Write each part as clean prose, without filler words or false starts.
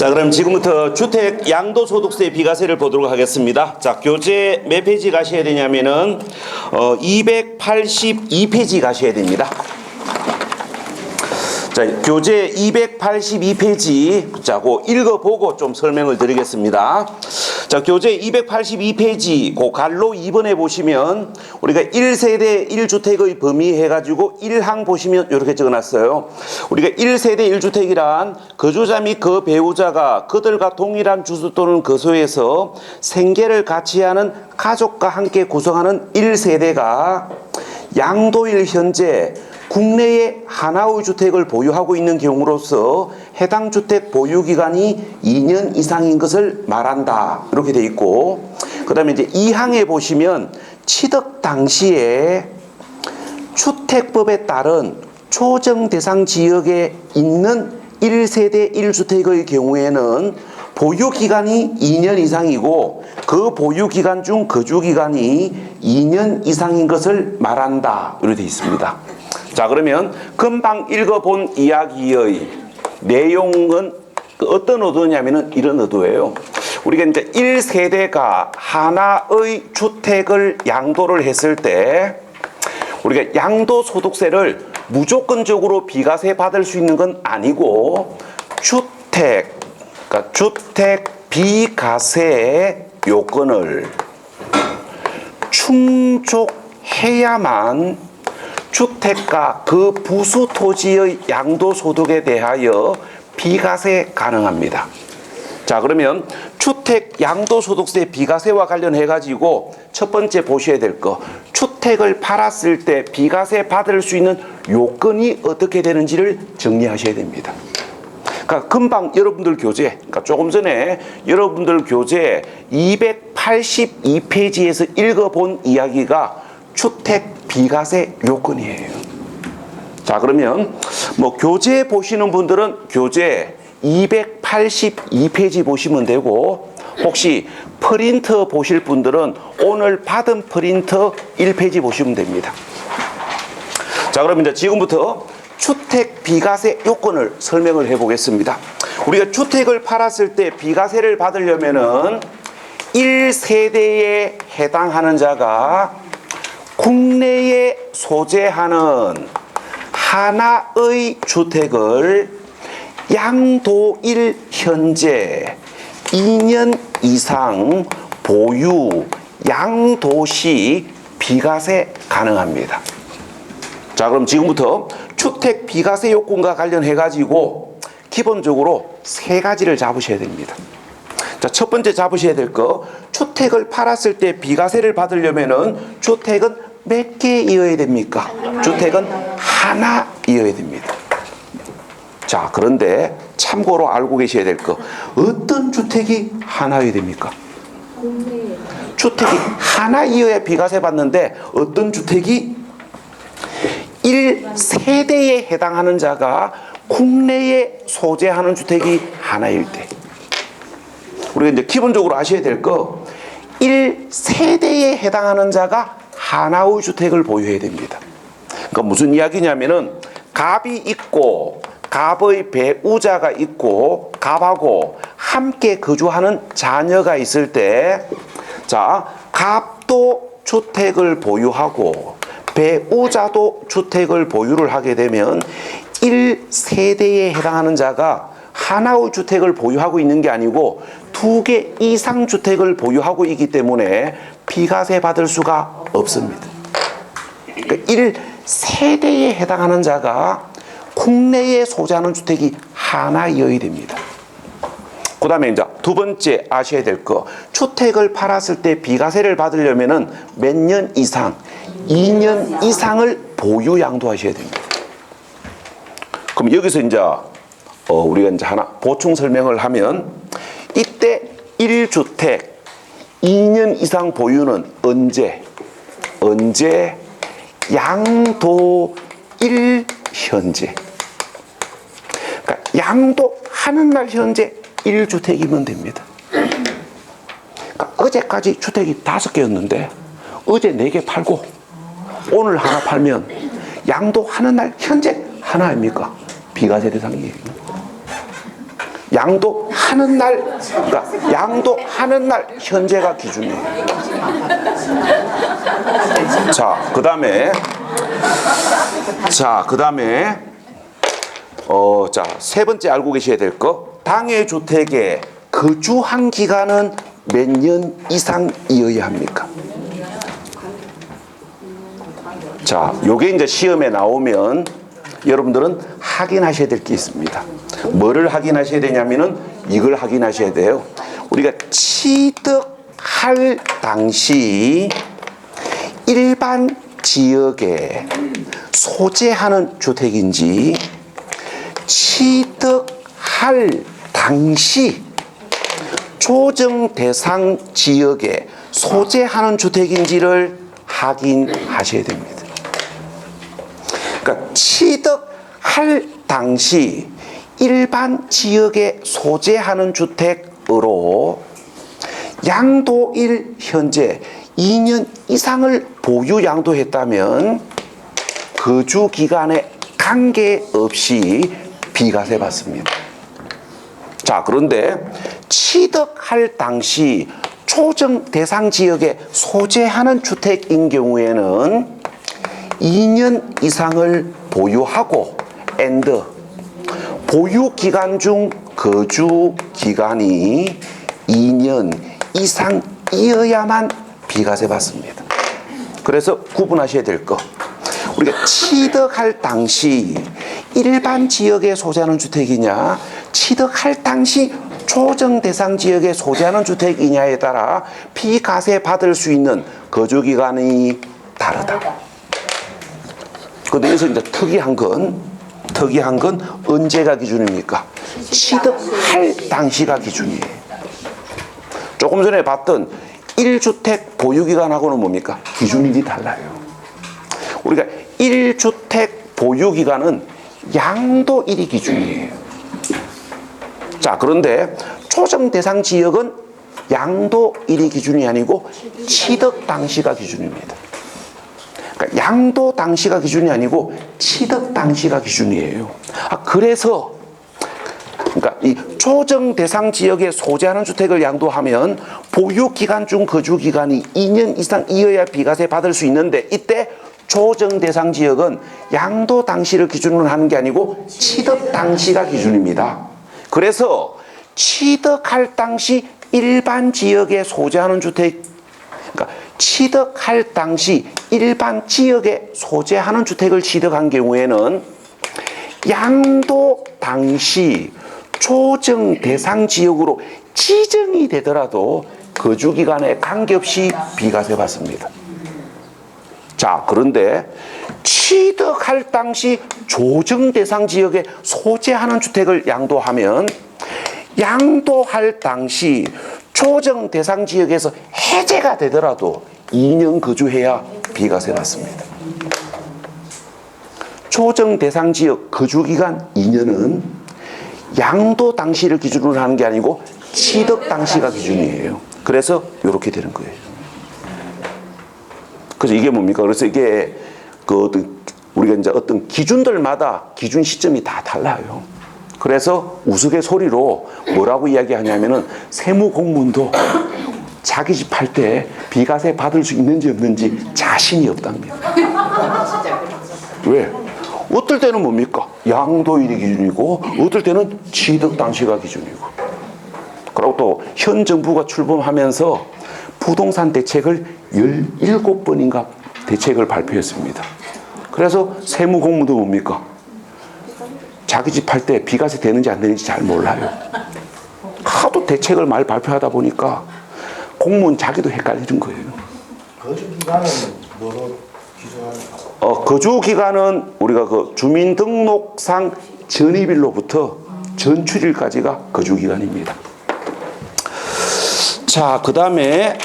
자, 그럼 지금부터 주택 양도소득세 비과세를 보도록 하겠습니다. 자, 교재 몇 페이지 가셔야 되냐면은 282페이지 가셔야 됩니다. 자, 교재 282페이지 자고 읽어보고 좀 설명을 드리겠습니다. 자, 교재 282페이지 그 갈로 2번에 보시면 우리가 1세대 1주택의 범위 해가지고 1항 보시면 이렇게 적어놨어요. 우리가 1세대 1주택이란 거주자 및 그 배우자가 그들과 동일한 주소 또는 거소에서 생계를 같이 하는 가족과 함께 구성하는 1세대가 양도일 현재 국내에 하나의 주택을 보유하고 있는 경우로서 해당 주택 보유기간이 2년 이상인 것을 말한다. 이렇게 돼 있고, 그 다음에 이제 2항에 보시면 취득 당시에 주택법에 따른 조정 대상 지역에 있는 1세대 1주택의 경우에는 보유기간이 2년 이상이고 그 보유기간 중 거주기간이 2년 이상인 것을 말한다. 이렇게 되어 있습니다. 자, 그러면 금방 읽어본 이야기의 내용은 어떤 의도냐면은 이런 의도예요. 우리가 이제 1세대가 하나의 주택을 양도를 했을 때 우리가 양도소득세를 무조건적으로 비과세 받을 수 있는 건 아니고 그러니까 주택 비과세 요건을 충족해야만 주택과 그 부수 토지의 양도소득에 대하여 비과세 가능합니다. 자, 그러면 주택 양도소득세 비과세와 관련해 가지고 첫 번째 보셔야 될 거, 주택을 팔았을 때 비과세 받을 수 있는 요건이 어떻게 되는지를 정리하셔야 됩니다. 그러니까 금방 여러분들 교재, 그러니까 조금 전에 여러분들 교재 282페이지에서 읽어본 이야기가 주택 비과세 요건이에요. 자, 그러면 뭐 교재 보시는 분들은 교재 282페이지 보시면 되고, 혹시 프린트 보실 분들은 오늘 받은 프린트 1페이지 보시면 됩니다. 자, 그럼 이제 지금부터 주택 비과세 요건을 설명을 해 보겠습니다. 우리가 주택을 팔았을 때 비과세를 받으려면은 1세대에 해당하는 자가 국내에 소재하는 하나의 주택을 양도일 현재 2년 이상 보유, 양도 시 비과세 가능합니다. 자, 그럼 지금부터 주택 비과세 요건과 관련해 가지고 기본적으로 세 가지를 잡으셔야 됩니다. 자, 첫 번째 잡으셔야 될 거, 주택을 팔았을 때 비과세를 받으려면은 주택은 몇 개이어야 됩니까? 주택은 하나이어야 됩니다. 자, 그런데 참고로 알고 계셔야 될 거, 어떤 주택이 하나여야 됩니까? 주택이 하나이어야 비과세 받는데 어떤 주택이 1세대에 해당하는 자가 국내에 소재하는 주택이 하나일 때, 우리가 이제 기본적으로 아셔야 될 거, 1세대에 해당하는 자가 하나의 주택을 보유해야 됩니다. 그러니까 무슨 이야기냐면은 갑이 있고 갑의 배우자가 있고 갑하고 함께 거주하는 자녀가 있을 때, 자, 갑도 주택을 보유하고 배우자도 주택을 보유를 하게 되면 1세대에 해당하는 자가 하나의 주택을 보유하고 있는 게 아니고 2개 이상 주택을 보유하고 있기 때문에 비과세 받을 수가 없습니다. 그러니까 1세대에 해당하는 자가 국내에 소재하는 주택이 하나여야 됩니다. 그 다음에 이제 두 번째 아셔야 될 거, 주택을 팔았을 때 비과세를 받으려면은 몇 년 이상, 2년 이상을 보유 양도하셔야 됩니다. 그럼 여기서 이제 우리가 이제 하나 보충 설명을 하면, 이때 1주택 2년 이상 보유는 언제 양도일 현재, 그러니까 양도하는 날 현재 1주택이면 됩니다. 그러니까 어제까지 주택이 5개였는데 어제 4개 팔고 오늘 하나 팔면 양도하는 날 현재 하나 아닙니까? 비과세 대상이에요. 양도하는 날, 그러니까 양도하는 날 현재가 기준이에요. 자, 그다음에 세 번째 알고 계셔야 될 거. 당해 주택의 거주한 기간은 몇 년 이상이어야 합니까? 자, 요게 이제 시험에 나오면 여러분들은 확인하셔야 될 게 있습니다. 뭐를 확인하셔야 되냐면은 이걸 확인하셔야 돼요. 우리가 취득할 당시 일반 지역에 소재하는 주택인지 취득할 당시 조정 대상 지역에 소재하는 주택인지를 확인하셔야 됩니다. 그러니까 취득할 당시 일반 지역에 소재하는 주택으로 양도일 현재 2년 이상을 보유 양도했다면 거주 기간에 관계없이 비과세 받습니다. 자, 그런데 취득할 당시 조정 대상 지역에 소재하는 주택인 경우에는 2년 이상을 보유하고 and 보유 기간 중 거주 기간이 2년 이상이어야만 비과세 받습니다. 그래서 구분하셔야 될 거. 우리가 취득할 당시 일반 지역에 소재하는 주택이냐, 취득할 당시 조정 대상 지역에 소재하는 주택이냐에 따라 비과세 받을 수 있는 거주 기간이 다르다. 그런데 여기서 이제 특이한 건 언제가 기준입니까? 취득할 당시가 기준이에요. 조금 전에 봤던 1주택 보유기간하고는 뭡니까? 기준이 달라요. 우리가 1주택 보유기간은 양도일이 기준이에요. 자, 그런데 조정 대상 지역은 양도일이 기준이 아니고 취득 당시가 기준입니다. 그러니까 양도 당시가 기준이 아니고 취득 당시가 기준이에요. 그래서 그러니까 이 조정 대상 지역에 소재하는 주택을 양도하면 보유 기간 중 거주 기간이 2년 이상이어야 비과세 받을 수 있는데, 이때 조정 대상 지역은 양도 당시를 기준으로 하는 게 아니고 취득 당시가 기준입니다. 그래서 취득할 당시 일반 지역에 소재하는 주택, 그러니까 취득할 당시 일반 지역에 소재하는 주택을 취득한 경우에는 양도 당시 조정 대상 지역으로 지정이 되더라도 거주 기간에 관계없이 비과세 받습니다. 자, 그런데 취득할 당시 조정 대상 지역에 소재하는 주택을 양도하면 양도할 당시 조정 대상 지역에서 해제가 되더라도 2년 거주해야 비과세 받습니다. 조정 대상 지역 거주 기간 2년은 양도 당시를 기준으로 하는 게 아니고 취득 당시가 기준이에요. 그래서 이렇게 되는 거예요. 그래서 이게 뭡니까? 그래서 이게 우리가 이제 어떤 기준들마다 기준 시점이 다 달라요. 그래서 우스갯소리로 뭐라고 이야기하냐면은 세무공무원도 자기 집 팔 때 비과세 받을 수 있는지 없는지 자신이 없답니다. 왜? 어떨 때는 뭡니까? 양도일이 기준이고 어떨 때는 취득 당시가 기준이고. 그리고 또 현 정부가 출범하면서 부동산 대책을 17번인가 대책을 발표했습니다. 그래서 세무공무도 뭡니까? 자기 집 팔 때 비과세 되는지 안 되는지 잘 몰라요. 하도 대책을 많이 발표하다 보니까 공무원 자기도 헷갈리는 거예요. 거주 기간은 뭐로 기준합니까? 거주 기간은 우리가 그 주민등록상 전입일로부터 전출일까지가 거주 기간입니다. 자, 그 다음에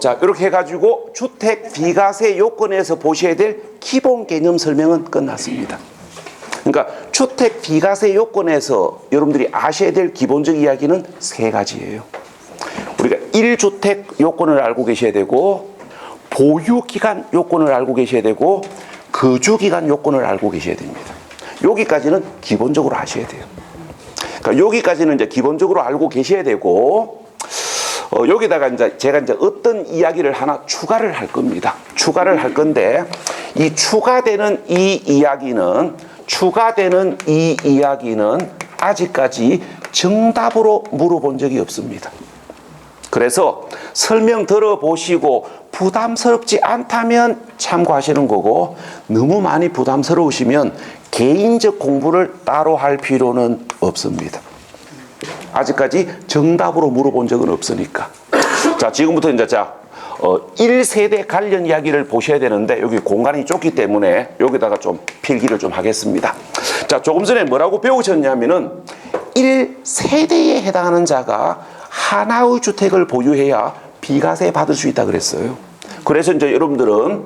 자, 이렇게 해가지고 주택 비과세 요건에서 보셔야 될 기본 개념 설명은 끝났습니다. 그러니까 주택 비과세 요건에서 여러분들이 아셔야 될 기본적 이야기는 세 가지예요. 우리가 1주택 요건을 알고 계셔야 되고, 보유기간 요건을 알고 계셔야 되고, 거주기간 요건을 알고 계셔야 됩니다. 여기까지는 기본적으로 아셔야 돼요. 그러니까 여기까지는 이제 기본적으로 알고 계셔야 되고, 여기다가 이제 제가 이제 어떤 이야기를 하나 추가를 할 겁니다. 추가를 할 건데, 이 추가되는 이 이야기는 아직까지 정답으로 물어본 적이 없습니다. 그래서 설명 들어보시고 부담스럽지 않다면 참고하시는 거고, 너무 많이 부담스러우시면 개인적 공부를 따로 할 필요는 없습니다. 아직까지 정답으로 물어본 적은 없으니까. 자, 지금부터 이제 1세대 관련 이야기를 보셔야 되는데, 여기 공간이 좁기 때문에 여기다가 좀 필기를 좀 하겠습니다. 자, 조금 전에 뭐라고 배우셨냐면은 1세대에 해당하는 자가 하나의 주택을 보유해야 비과세 받을 수 있다 그랬어요. 그래서 이제 여러분들은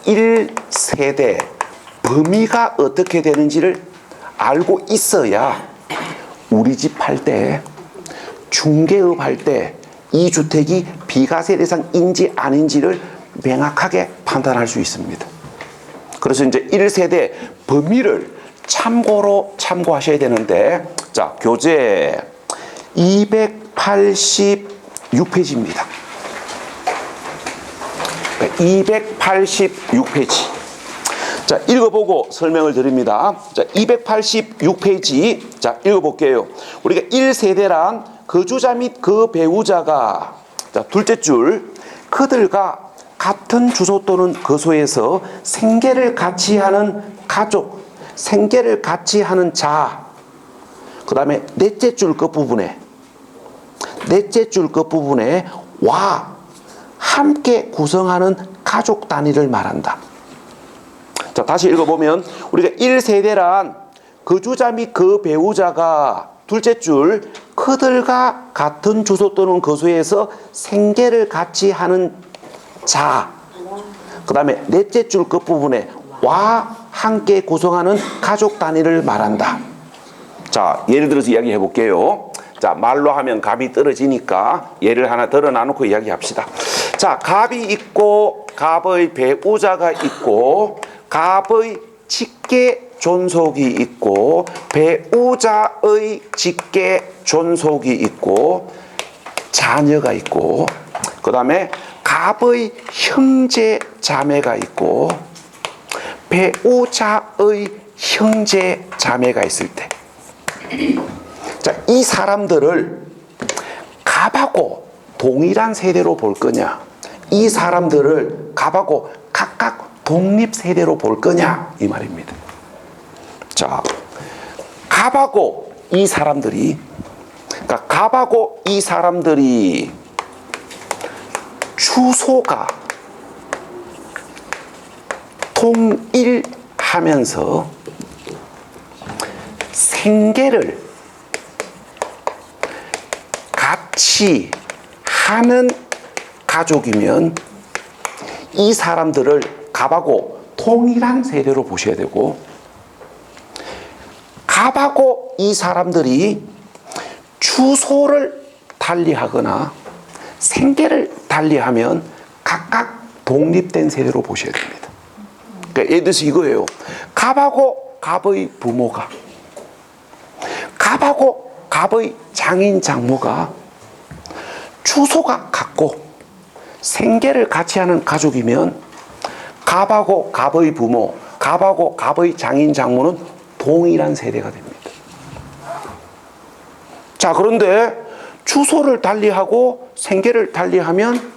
1세대 범위가 어떻게 되는지를 알고 있어야 우리 집 할 때, 중개업 할 때 이 주택이 비과세 대상인지 아닌지를 명확하게 판단할 수 있습니다. 그래서 이제 1세대 범위를 참고하셔야 되는데, 자, 교재 286페이지입니다. 286페이지. 자, 읽어보고 설명을 드립니다. 자, 286페이지. 자, 읽어볼게요. 우리가 1세대란 거주자 및 그 배우자가, 자, 둘째 줄, 그들과 같은 주소 또는 거소에서 생계를 같이 하는 가족, 생계를 같이 하는 자, 그 다음에 넷째 줄 끝부분에 와 함께 구성하는 가족 단위를 말한다. 자, 다시 읽어보면 우리가 1세대란 거주자 및 그 배우자가, 둘째 줄, 그들과 같은 주소 또는 거소에서 생계를 같이 하는 자, 그 다음에 넷째 줄 끝부분에 와 함께 구성하는 가족 단위를 말한다. 자, 예를 들어서 이야기해 볼게요. 자, 말로 하면 값이 떨어지니까 예를 하나 덜어 놔놓고 이야기합시다. 자, 값이 있고 값의 배우자가 있고 값의 직계 존속이 있고 배우자의 직계 존속이 있고 자녀가 있고, 그 다음에 값의 형제 자매가 있고 배우자의 형제 자매가 있을 때, 자, 이 사람들을 값하고 동일한 세대로 볼 거냐, 이 사람들을 값하고 각각 독립 세대로 볼 거냐, 이 말입니다. 자, 값하고 이 사람들이, 그러니까 값하고 이 사람들이 주소가 통일하면서 생계를 같이 하는 가족이면 이 사람들을 값하고 동일한 세대로 보셔야 되고, 값하고 이 사람들이 주소를 달리하거나 생계를 달리하면 각각 독립된 세대로 보셔야 됩니다. 그러니까 예를 들어서 이거예요. 값하고 값의 부모가, 값하고 값의 장인 장모가 주소가 같고 생계를 같이 하는 가족이면 값하고 값의 부모, 값하고 값의 장인 장모는 동일한 세대가 됩니다. 자, 그런데 주소를 달리하고 생계를 달리하면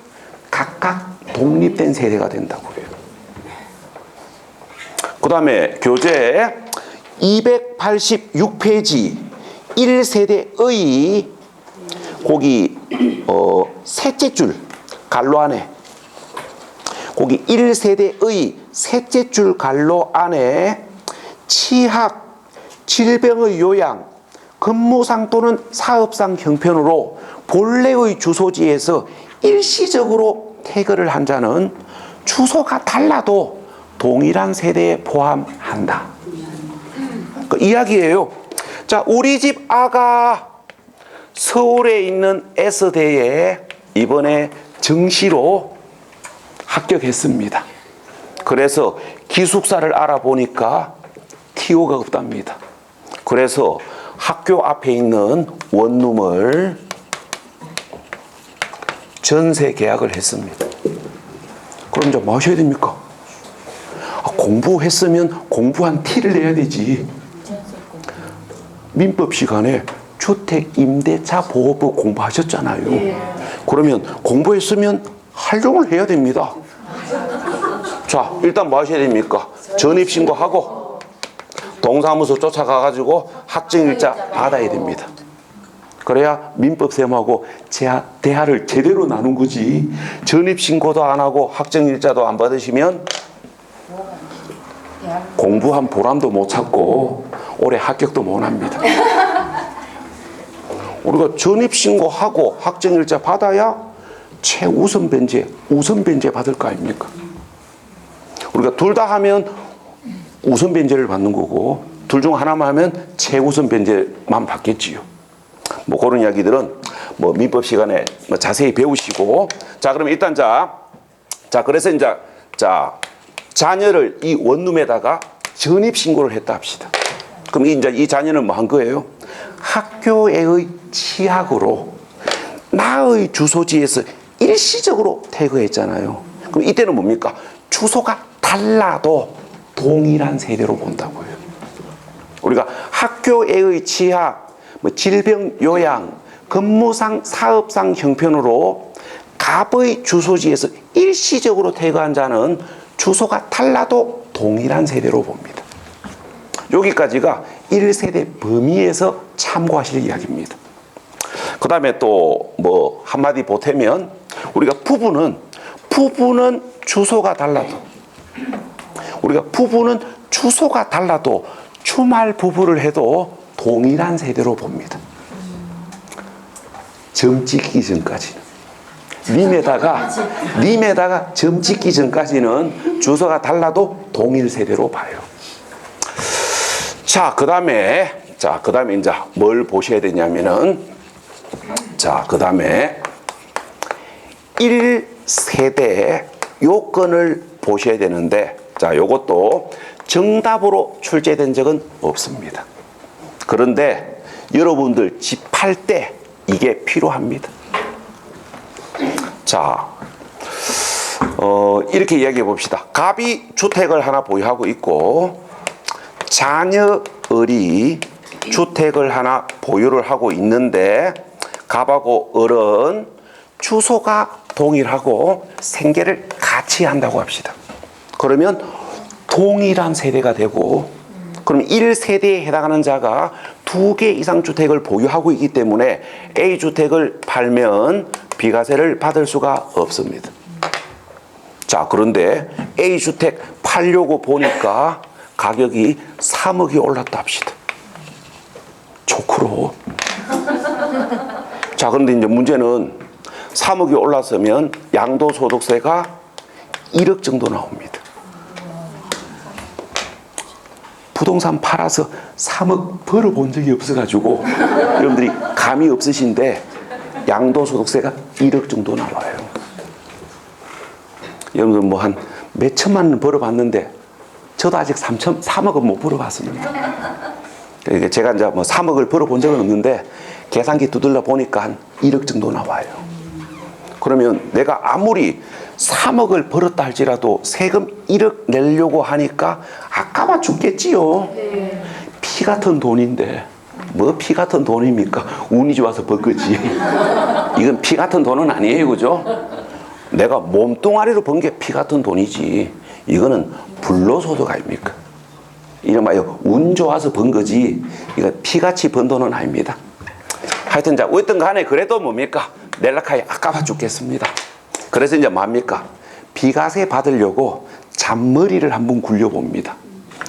각각 독립된 세대가 된다고 해요. 그 다음에 교재 286페이지 1세대의 거기 셋째 줄 갈로 안에, 거기 1세대의 셋째 줄 갈로 안에 치학, 질병의 요양, 근무상 또는 사업상 형편으로 본래의 주소지에서 일시적으로 퇴거를 한 자는 주소가 달라도 동일한 세대에 포함한다. 그 이야기예요. 자, 우리 집 아가 서울에 있는 S대에 이번에 정시로 합격했습니다. 그래서 기숙사를 알아보니까 티오가 없답니다. 그래서 학교 앞에 있는 원룸을 전세 계약을 했습니다. 그럼 이제 뭐 하셔야 됩니까? 공부했으면 공부한 티를 내야 되지. 민법 시간에 주택임대차 보호법 공부하셨잖아요. 그러면 공부했으면 활용을 해야 됩니다. 자, 일단 뭐 하셔야 됩니까? 전입신고하고 동사무소 쫓아가가지고 학증일자 받아야 됩니다. 그래야 민법쌤하고 대하를 제대로 나눈 거지. 전입신고도 안 하고 학증일자도 안 받으시면 공부한 보람도 못 찾고 올해 합격도 못 합니다. 우리가 전입신고하고 학증일자 받아야 최우선 변제, 우선 변제 받을 거 아닙니까? 우리가 둘 다 하면 우선 변제를 받는 거고 둘 중 하나만 하면 최우선 변제만 받겠지요. 뭐 그런 이야기들은 뭐 민법 시간에 뭐 자세히 배우시고. 자, 그럼 일단 자 그래서 이제 자녀를 이 원룸에다가 전입 신고를 했다 합시다. 그럼 이제 이 자녀는 뭐 한 거예요? 학교의 치약으로 나의 주소지에서 일시적으로 퇴거했잖아요. 그럼 이때는 뭡니까? 주소가 달라도 동일한 세대로 본다고요. 우리가 학교의 치약, 뭐 질병 요양, 근무상 사업상 형편으로 갑의 주소지에서 일시적으로 퇴거한 자는 주소가 달라도 동일한 세대로 봅니다. 여기까지가 1세대 범위에서 참고하실 이야기입니다. 그 다음에 또 뭐 한마디 보태면 우리가 부부는 주소가 달라도 주말 부부를 해도 동일한 세대로 봅니다. 점 찍기 전까지는. 님에다가 점 찍기 전까지는 주소가 달라도 동일 세대로 봐요. 자, 그 다음에 이제 뭘 보셔야 되냐면은, 그 다음에 1세대 요건을 보셔야 되는데, 요것도 정답으로 출제된 적은 없습니다. 그런데 여러분들 집 팔 때 이게 필요합니다. 자, 이렇게 이야기해 봅시다. 갑이 주택을 하나 보유하고 있고 자녀을이 주택을 하나 보유를 하고 있는데 갑하고 을은 주소가 동일하고 생계를 같이 한다고 합시다. 그러면 동일한 세대가 되고, 그럼 1세대에 해당하는 자가 2개 이상 주택을 보유하고 있기 때문에 A주택을 팔면 비과세를 받을 수가 없습니다. 자, 그런데 A주택 팔려고 보니까 가격이 3억이 올랐다 합시다. 초크로. 자, 그런데 이제 문제는 3억이 올랐으면 양도소득세가 1억 정도 나옵니다. 부동산 팔아서 3억 벌어본 적이 없어가지고 여러분들이 감이 없으신데 양도소득세가 1억 정도 나와요. 여러분들 뭐 한 몇천만 원 벌어봤는데 저도 아직 3억은 못 벌어봤습니다. 그러니까 제가 이제 뭐 3억을 벌어본 적은 없는데 계산기 두들려 보니까 한 1억 정도 나와요. 그러면 내가 아무리 3억을 벌었다 할지라도 세금 1억 내려고 하니까 아까워 죽겠지요. 네. 피 같은 돈인데 뭐 피 같은 돈입니까? 운이 좋아서 벌 거지. 이건 피 같은 돈은 아니에요, 그죠? 내가 몸뚱아리로 번 게 피 같은 돈이지. 이거는 불로소득 아닙니까? 이름하여 운 좋아서 번 거지. 이거 피같이 번 돈은 아닙니다. 하여튼 자, 어떤 간에 그래도 뭡니까? 낼락하에 아까워 죽겠습니다. 그래서 이제 뭡니까? 비과세 받으려고 잔머리를 한번 굴려봅니다.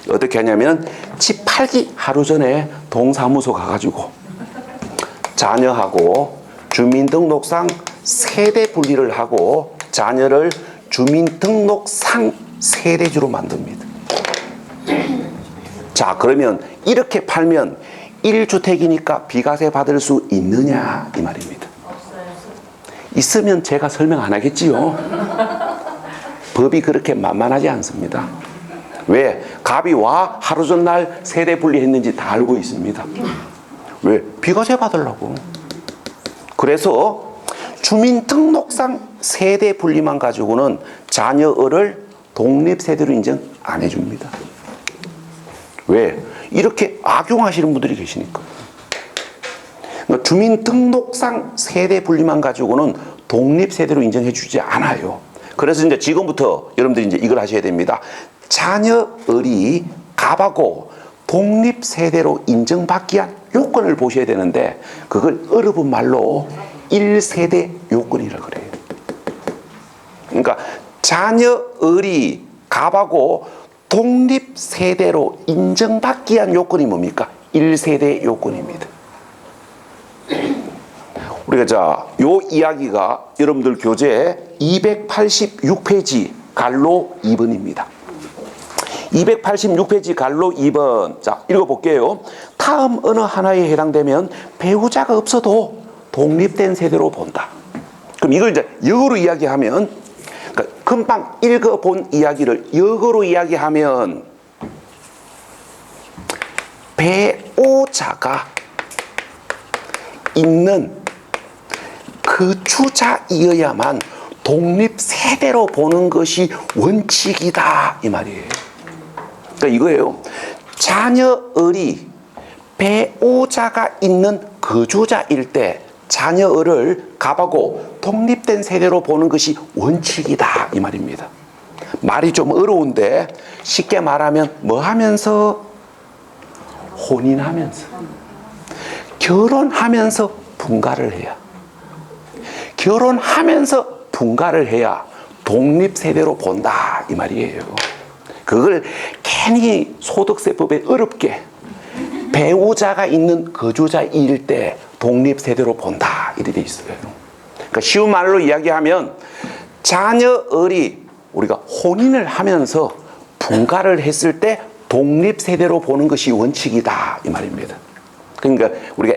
어떻게 하냐면 집 팔기 하루 전에 동사무소 가가지고 자녀하고 주민등록상 세대 분리를 하고 자녀를 주민등록상 세대주로 만듭니다. 자, 그러면 이렇게 팔면 1주택이니까 비과세 받을 수 있느냐 이 말입니다. 있으면 제가 설명 안 하겠지요. 법이 그렇게 만만하지 않습니다. 왜? 갑이 와 하루 전날 세대 분리했는지 다 알고 있습니다. 왜? 비과세 받으려고. 그래서 주민등록상 세대 분리만 가지고는 자녀를 독립세대로 인정 안 해줍니다. 왜? 이렇게 악용하시는 분들이 계시니까. 그러니까 주민등록상 세대 분리만 가지고는 독립세대로 인정해주지 않아요. 그래서 이제 지금부터 여러분들이 이제 이걸 하셔야 됩니다. 자녀을이 갑하고 독립세대로 인정받기 위한 요건을 보셔야 되는데 그걸 어려운 말로 1세대 요건이라고 그래요. 그러니까 자녀을이 갑하고 독립세대로 인정받기 위한 요건이 뭡니까? 1세대 요건입니다. 우리가 자, 요 이야기가 여러분들 교재 286페이지 갈로 2번입니다. 286페이지 갈로 2번. 자, 읽어볼게요. 다음 어느 하나에 해당되면 배우자가 없어도 독립된 세대로 본다. 그럼 이걸 이제 역으로 이야기하면, 그러니까 금방 읽어본 이야기를 역으로 이야기하면, 배우자가 있는 그 주자이어야만 독립세대로 보는 것이 원칙이다 이 말이에요. 그러니까 이거예요. 자녀을이 배우자가 있는 거주자일 때 자녀을을 갑하고 독립된 세대로 보는 것이 원칙이다 이 말입니다. 말이 좀 어려운데 쉽게 말하면 뭐 하면서? 혼인하면서, 결혼하면서 분가를 해야, 결혼하면서 분가를 해야 독립세대로 본다 이 말이에요. 그걸 괜히 소득세법에 어렵게 배우자가 있는 거주자일 때 독립세대로 본다 이렇게 돼 있어요. 그러니까 쉬운 말로 이야기하면 자녀을이 우리가 혼인을 하면서 분가를 했을 때 독립세대로 보는 것이 원칙이다 이 말입니다. 그러니까 우리가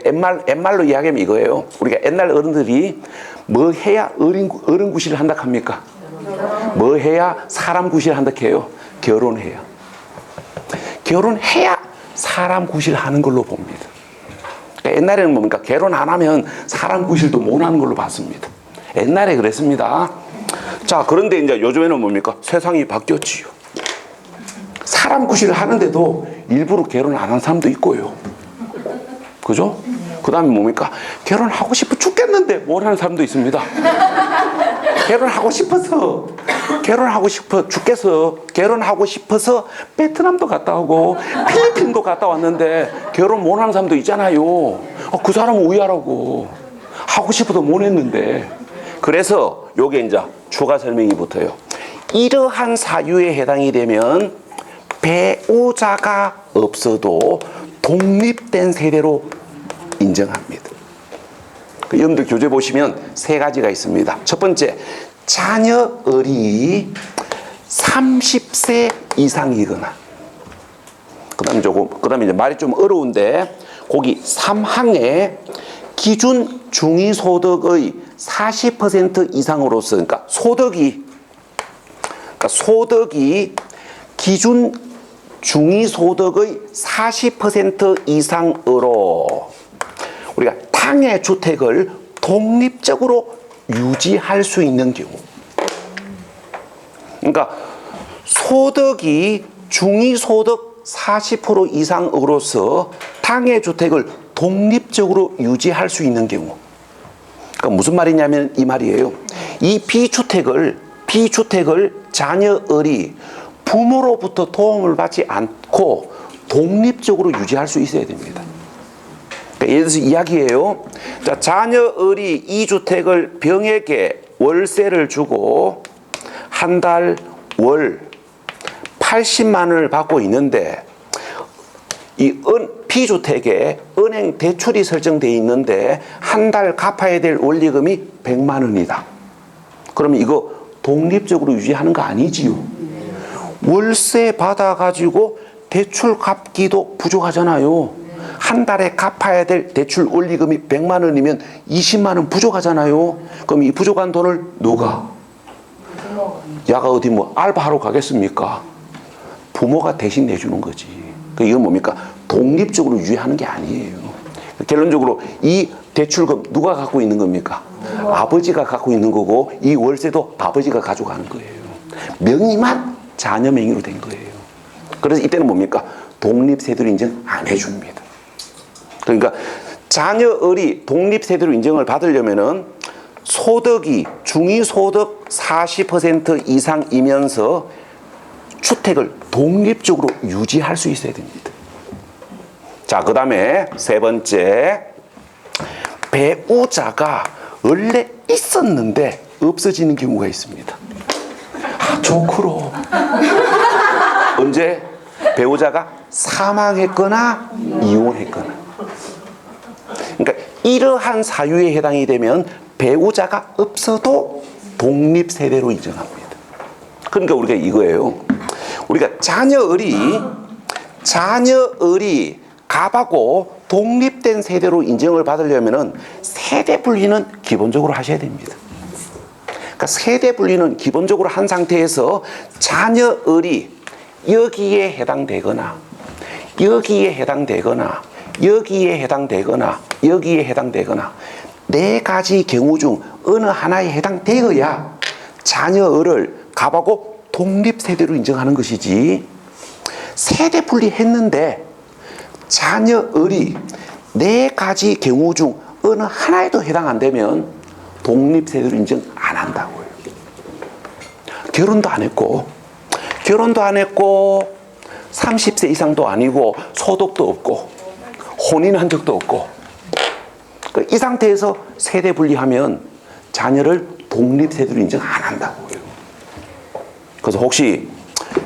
옛말로 이야기하면 이거예요. 우리가 옛날 어른들이 뭐 해야 어른 구실을 한다 합니까? 뭐 해야 사람 구실을 한다 해요? 결혼해야. 결혼해야 사람 구실을 하는 걸로 봅니다. 그러니까 옛날에는 뭡니까? 결혼 안 하면 사람 구실도 못 하는 걸로 봤습니다. 옛날에 그랬습니다. 자, 그런데 이제 요즘에는 뭡니까? 세상이 바뀌었지요. 사람 구실을 하는데도 일부러 결혼 안 한 사람도 있고요. 그죠? 그 다음에 뭡니까? 결혼하고 싶어 죽겠는데 못 하는 사람도 있습니다. 결혼하고 싶어서 죽겠어. 결혼하고 싶어서 베트남도 갔다 오고 필리핀도 갔다 왔는데 결혼 못 하는 사람도 있잖아요. 그 사람은 우야라고. 하고 싶어도 못 했는데. 그래서 요게 이제 추가 설명이 붙어요. 이러한 사유에 해당이 되면 배우자가 없어도 독립된 세대로 인정합니다. 여러분들 교재 보시면 세 가지가 있습니다. 첫 번째, 자녀을이 30세 이상이거나, 그다음에 이제 말이 좀 어려운데 거기 3항에 기준 중위소득의 40% 이상으로서, 그러니까 소득이 기준 중위소득의 40% 이상으로 우리가 당해 주택을 독립적으로 유지할 수 있는 경우, 그러니까 소득이 중위소득 40% 이상으로서 당해 주택을 독립적으로 유지할 수 있는 경우, 그러니까 무슨 말이냐면 이 말이에요. 이 비주택을 자녀을이 부모로부터 도움을 받지 않고 독립적으로 유지할 수 있어야 됩니다. 그러니까 예를 들어서 이야기예요. 자, 자녀을이 이 주택을 병에게 월세를 주고 한 달 월 80만 원을 받고 있는데 이 B주택에 은행 대출이 설정되어 있는데 한 달 갚아야 될 원리금이 100만 원이다. 그러면 이거 독립적으로 유지하는 거 아니지요? 월세 받아가지고 대출 갚기도 부족하잖아요. 한 달에 갚아야 될 대출 원리금이 100만 원이면 20만 원 부족하잖아요. 그럼 이 부족한 돈을 누가? 야가 어디 뭐 알바하러 가겠습니까? 부모가 대신 내주는 거지. 이건 뭡니까? 독립적으로 유지하는 게 아니에요. 결론적으로 이 대출금 누가 갖고 있는 겁니까? 아버지가 갖고 있는 거고 이 월세도 아버지가 가져가는 거예요. 명의만 자녀 명의로 된 거예요. 그래서 이때는 뭡니까? 독립세대로 인정 안 해줍니다. 그러니까 자녀을이 독립세대로 인정을 받으려면은 소득이 중위소득 40% 이상이면서 주택을 독립적으로 유지할 수 있어야 됩니다. 자, 그 다음에 세 번째, 배우자가 원래 있었는데 없어지는 경우가 있습니다. 아, 좋구로. 언제? 배우자가 사망했거나 이혼했거나. 그러니까 이러한 사유에 해당이 되면 배우자가 없어도 독립세대로 인정합니다. 그러니까 우리가 이거예요. 우리가 자녀을이 갑하고 독립된 세대로 인정을 받으려면은 세대 분리는 기본적으로 하셔야 됩니다. 그러니까 세대 분리는 기본적으로 한 상태에서 자녀을이 여기에 해당되거나 여기에 해당되거나 여기에 해당되거나 여기에 해당되거나 네 가지 경우 중 어느 하나에 해당되어야 자녀을을 갑하고 독립세대로 인정하는 것이지, 세대 분리했는데 자녀을이 네 가지 경우 중 어느 하나에도 해당 안 되면 독립세대로 인정 안 한다고요. 결혼도 안 했고 30세 이상도 아니고 소득도 없고 혼인한 적도 없고 이 상태에서 세대 분리하면 자녀를 독립세대로 인정 안 한다고요. 그래서 혹시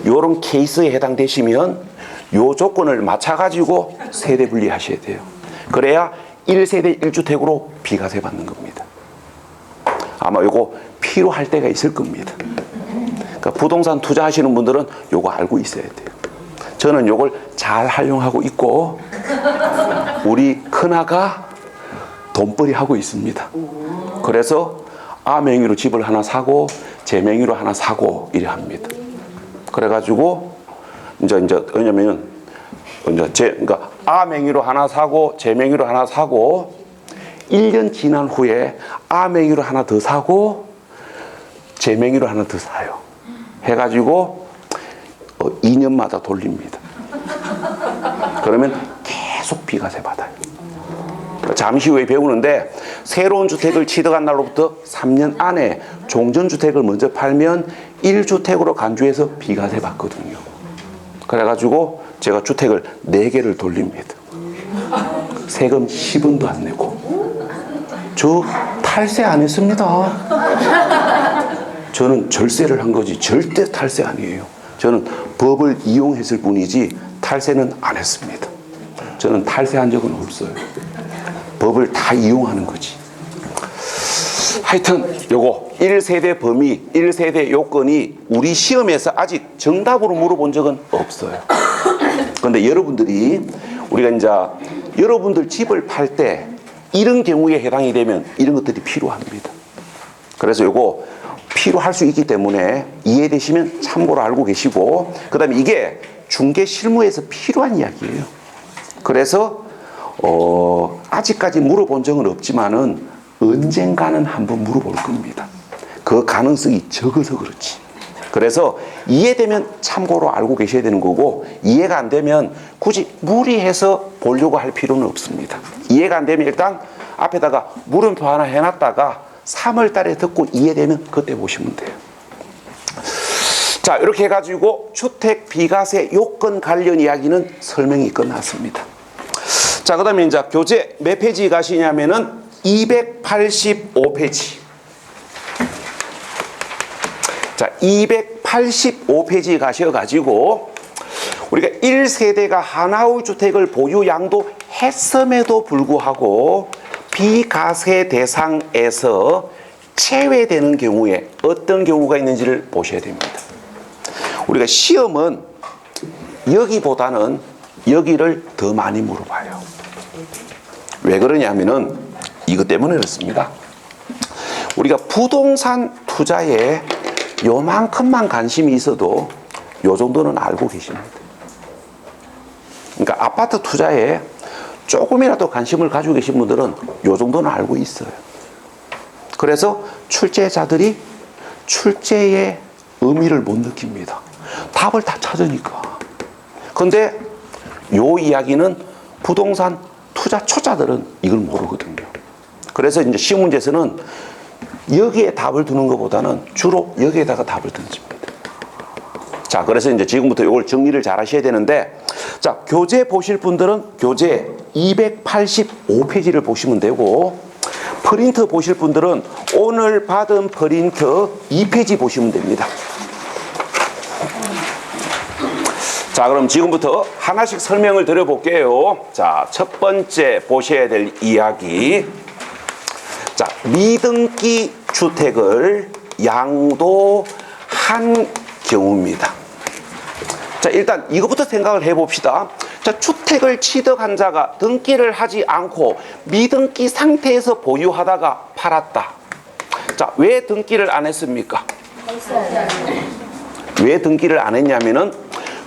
이런 케이스에 해당되시면 요 조건을 맞춰가지고 세대 분리하셔야 돼요. 그래야 1세대 1주택으로 비과세 받는 겁니다. 아마 요거 필요할 때가 있을 겁니다. 그러니까 부동산 투자하시는 분들은 요거 알고 있어야 돼요. 저는 요걸 잘 활용하고 있고 우리 큰아가 돈벌이 하고 있습니다. 그래서 아 명의로 집을 하나 사고 제 명의로 하나 사고 이래 합니다. 그래가지고 이제 왜냐면 그러니까 아 명의로 하나 사고 제 명의로 하나 사고 1년 지난 후에 아 명의로 하나 더 사고 제 명의로 하나 더 사요. 해가지고 2년마다 돌립니다. 그러면 계속 비과세 받아요. 잠시 후에 배우는데 새로운 주택을 취득한 날로부터 3년 안에 종전주택을 먼저 팔면 1주택으로 간주해서 비과세 받거든요. 그래가지고 제가 주택을 4개를 돌립니다. 세금 10원도 안 내고. 저 탈세 안 했습니다. 저는 절세를 한 거지 절대 탈세 아니에요. 저는 법을 이용했을 뿐이지 탈세는 안 했습니다. 저는 탈세한 적은 없어요. 법을 다 이용하는 거지. 하여튼 요거 1세대 범위, 1세대 요건이 우리 시험에서 아직 정답으로 물어본 적은 없어요. 그런데 여러분들이 우리가 이제 여러분들 집을 팔 때 이런 경우에 해당이 되면 이런 것들이 필요합니다. 그래서 요거 필요할 수 있기 때문에 이해되시면 참고로 알고 계시고, 그 다음에 이게 중개 실무에서 필요한 이야기예요. 그래서 아직까지 물어본 적은 없지만은 언젠가는 한번 물어볼 겁니다. 그 가능성이 적어서 그렇지. 그래서 이해되면 참고로 알고 계셔야 되는 거고, 이해가 안 되면 굳이 무리해서 보려고 할 필요는 없습니다. 이해가 안 되면 일단 앞에다가 물음표 하나 해놨다가 3월 달에 듣고 이해되면 그때 보시면 돼요. 자, 이렇게 해가지고 주택 비과세 요건 관련 이야기는 설명이 끝났습니다. 자, 그 다음에 이제 교재 몇 페이지 가시냐면은 285페이지. 자, 285페이지 가셔가지고 우리가 1세대가 하나의 주택을 보유 양도했음에도 불구하고 비과세 대상에서 제외되는 경우에 어떤 경우가 있는지를 보셔야 됩니다. 우리가 시험은 여기보다는 여기를 더 많이 물어봐요. 왜 그러냐면은 이것 때문에 그렇습니다. 우리가 부동산 투자에 요만큼만 관심이 있어도 요 정도는 알고 계십니다. 그러니까 아파트 투자에 조금이라도 관심을 가지고 계신 분들은 요 정도는 알고 있어요. 그래서 출제자들이 출제의 의미를 못 느낍니다. 답을 다 찾으니까. 근데 요 이야기는 부동산 투자 초짜들은 이걸 모르거든요. 그래서 이제 시험 문제에서는 여기에 답을 두는 것보다는 주로 여기에다가 답을 던집니다. 자, 그래서 이제 지금부터 이걸 정리를 잘 하셔야 되는데, 자, 교재 보실 분들은 교재 285페이지를 보시면 되고, 프린트 보실 분들은 오늘 받은 프린트 2페이지 보시면 됩니다. 자, 그럼 지금부터 하나씩 설명을 드려볼게요. 자, 첫 번째 보셔야 될 이야기. 자, 미등기 주택을 양도한 경우입니다. 자, 일단 이것부터 생각을 해봅시다. 자, 주택을 취득한 자가 등기를 하지 않고 미등기 상태에서 보유하다가 팔았다. 자, 왜 등기를 안 했습니까? 왜 등기를 안 했냐면은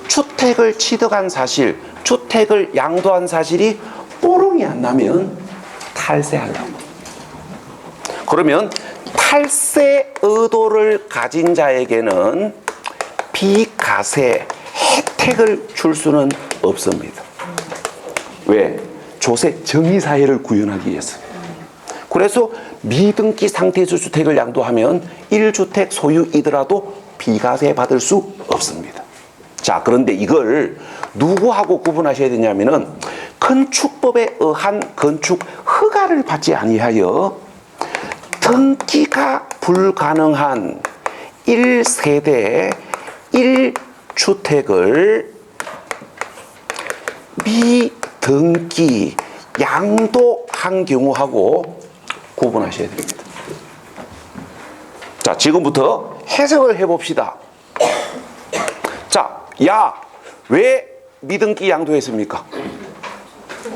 주택을 취득한 사실, 주택을 양도한 사실이 뽀롱이 안 나면 탈세하려고. 그러면 탈세 의도를 가진 자에게는 비과세 혜택을 줄 수는 없습니다. 왜? 조세 정의사회를 구현하기 위해서. 그래서 미등기 상태에서 주택을 양도하면 1주택 소유이더라도 비과세 받을 수 없습니다. 자, 그런데 이걸 누구하고 구분하셔야 되냐면은 건축법에 의한 건축 허가를 받지 아니하여 등기가 불가능한 1세대 1주택을 미등기 양도한 경우하고 구분하셔야 됩니다. 자, 지금부터 해석을 해봅시다. 자, 야, 왜 미등기 양도했습니까?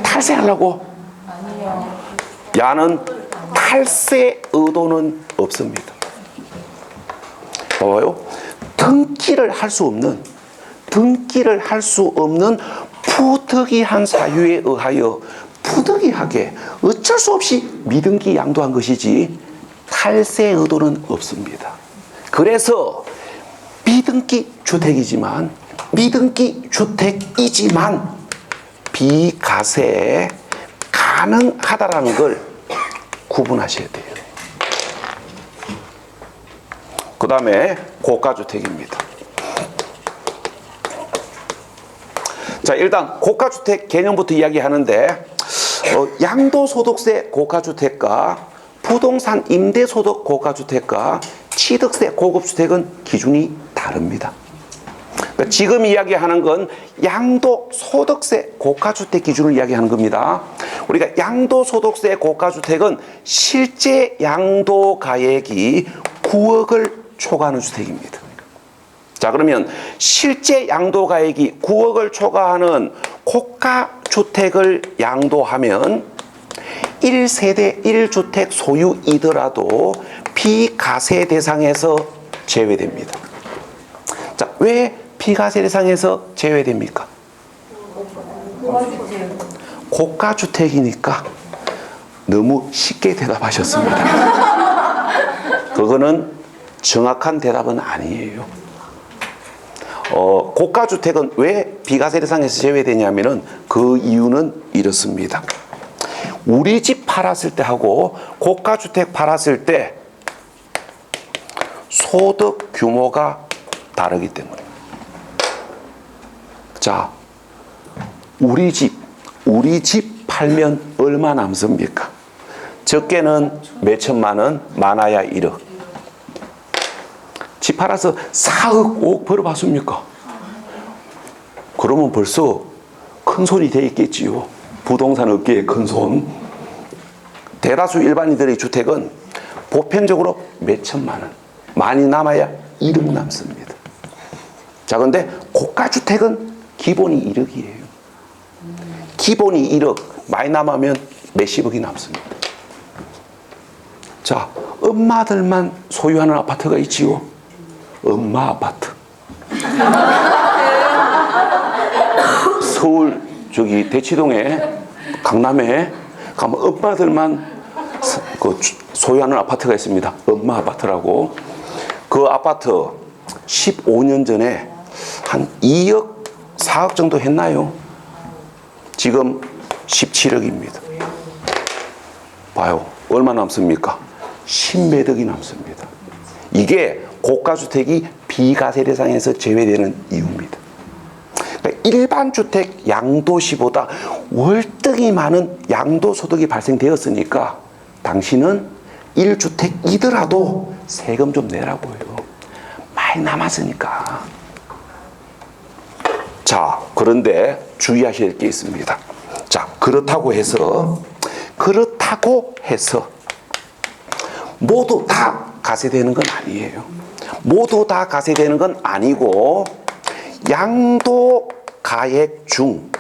탈세하려고? 아니요. 야는 탈세 의도는 없습니다. 봐봐요. 등기를 할 수 없는 부득이한 사유에 의하여 부득이하게 어쩔 수 없이 미등기 양도한 것이지 탈세 의도는 없습니다. 그래서 미등기 주택이지만 비과세 가능하다라는 걸 구분하셔야 돼요. 그 다음에 고가주택입니다. 자, 일단 고가주택 개념부터 이야기하는데 양도소득세 고가주택과 부동산 임대소득 고가주택과 취득세 고급주택은 기준이 다릅니다. 그러니까 지금 이야기하는 건 양도소득세 고가주택 기준을 이야기하는 겁니다. 우리가 양도소득세 고가주택은 실제 양도가액이 9억을 초과하는 주택입니다. 자, 그러면 실제 양도가액이 9억을 초과하는 고가주택을 양도하면 1세대 1주택 소유이더라도 비과세 대상에서 제외됩니다. 자, 왜 비과세 대상에서 제외됩니까? 고가주택이니까 너무 쉽게 대답하셨습니다. 그거는 정확한 대답은 아니에요. 고가주택은 왜 비과세 대상에서 제외되냐면은 그 이유는 이렇습니다. 우리 집 팔았을 때 하고 고가주택 팔았을 때 소득 규모가 다르기 때문에. 자, 우리 집 팔면 얼마 남습니까? 적게는 몇천만 원, 많아야 1억. 집 팔아서 4억, 5억 벌어봤습니까? 그러면 벌써 큰 손이 돼 있겠지요. 부동산 업계의 큰 손. 대다수 일반인들의 주택은 보편적으로 몇천만 원, 많이 남아야 1억 남습니다. 자, 근데 고가주택은 기본이 1억이에요. 기본이 1억, 많이 남으면 몇십억이 남습니다. 자, 엄마들만 소유하는 아파트가 있지요. 엄마 아파트. 서울 대치동에 강남에 가면 엄마들만 소유하는 아파트가 있습니다. 엄마 아파트라고. 그 아파트 15년 전에 한 2억 4억 정도 했나요? 지금 17억입니다. 봐요. 얼마 남습니까? 10몇 억이 남습니다. 이게 고가주택이 비과세 대상에서 제외되는 이유입니다. 그러니까 일반 주택 양도시보다 월등히 많은 양도소득이 발생되었으니까 당신은 1주택이더라도 세금 좀 내라고요. 많이 남았으니까. 자, 그런데 주의하셔야 할 게 있습니다. 자, 그렇다고 해서 모두 다 과세되는 건 아니에요. 모두 다 과세되는 건 아니고 양도 가액 중